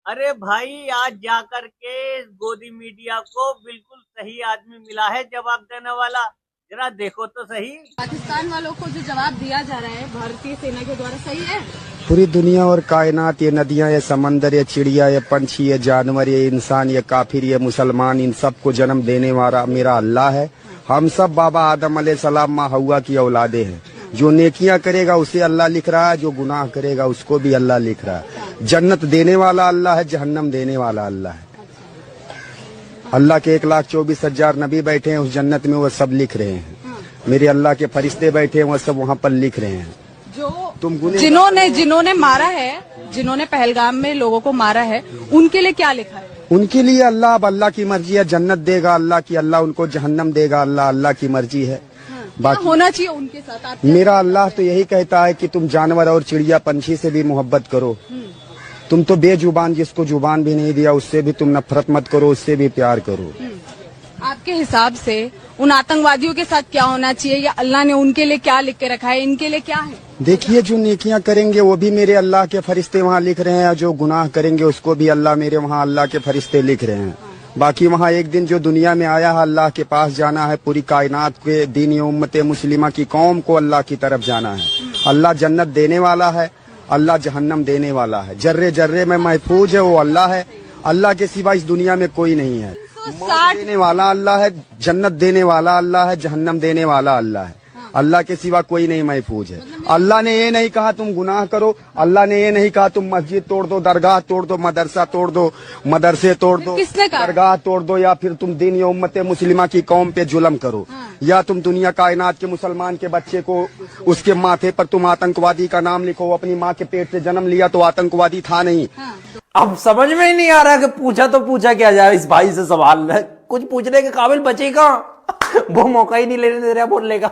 अरे भाई आज जाकर के गोदी मीडिया को बिल्कुल सही आदमी मिला है जवाब देने वाला। जरा देखो तो सही। पाकिस्तान वालों को जो जवाब दिया जा रहा है भारतीय सेना के द्वारा सही है? पूरी दुनिया और कायनात, ये नदियां, ये समंदर, ये चिड़िया, ये पंछी, ये जानवर, ये इंसान, ये काफिर, ये मुसलमान, इन सबको जन्म देने वाला मेरा अल्लाह है। हम सब बाबा आदम अलैहिस्सलाम माँ हव्वा की औलादे हैं। जो नेकियां करेगा उसे अल्लाह लिख रहा है, जो गुनाह करेगा उसको भी अल्लाह लिख रहा है। जन्नत देने वाला अल्लाह है, जहन्नम देने वाला अल्लाह है। अल्लाह के 1,24,000 नबी बैठे हैं उस जन्नत में, वो सब लिख रहे हैं। मेरे अल्लाह के फरिश्ते बैठे हैं, वो सब वहाँ पर लिख रहे हैं। जो जिन्होंने मारा है, जिन्होंने पहलगाम में लोगों को मारा है, उनके लिए क्या लिखा है? उनके लिए अल्लाह, अब अल्लाह की मर्जी है, जन्नत देगा अल्लाह की, अल्लाह उनको जहन्नम देगा, अल्लाह की मर्जी है। बाकी होना चाहिए उनके साथ। मेरा अल्लाह तो यही कहता है कि तुम जानवर और चिड़िया पंछी से भी मोहब्बत करो। तुम तो बेजुबान, जिसको जुबान भी नहीं दिया उससे भी तुम नफरत मत करो, उससे भी प्यार करो। आपके हिसाब से उन आतंकवादियों के साथ क्या होना चाहिए, या अल्लाह ने उनके लिए क्या लिख के रखा है, इनके लिए क्या है? देखिए, जो नेकियां करेंगे वो भी मेरे अल्लाह के फरिश्ते वहाँ लिख रहे हैं, जो गुनाह करेंगे उसको भी अल्लाह मेरे वहाँ अल्लाह के फरिश्ते लिख रहे हैं। बाकी वहाँ एक दिन जो दुनिया में आया है अल्लाह के पास जाना है, पूरी कायनात के दीनी उम्मत मुस्लिमा की कौम को अल्लाह की तरफ जाना है। अल्लाह जन्नत देने वाला है, अल्लाह जहन्नम देने वाला है। जर्रे जर्रे में महफूज है वो अल्लाह है। अल्लाह के सिवा इस दुनिया में कोई नहीं है। मौत देने वाला अल्लाह है, जन्नत देने वाला अल्लाह है, जहन्नम देने वाला अल्लाह है। अल्लाह के सिवा कोई नहीं महफूज है। अल्लाह ने ये नहीं कहा तुम गुनाह करो, अल्लाह ने ये नहीं कहा तुम मस्जिद तोड़ दो, दरगाह तोड़ दो, मदरसा तोड़ दो, मदरसे तोड़ दो, दरगाह तोड़ दो, या फिर तुम दीन उम्मत मुस्लिमा की कौम पे जुल्म करो, या तुम दुनिया कायनात के मुसलमान के बच्चे को उसके माथे पर तुम आतंकवादी का नाम लिखो। अपनी माँ के पेट से जन्म लिया तो आतंकवादी था नहीं। अब समझ में ही नहीं आ रहा कि पूछा तो पूछा क्या जाए इस भाई से सवाल। कुछ पूछने के काबिल बचेगा वो मौका ही नहीं लेने दे रहा बोलने का।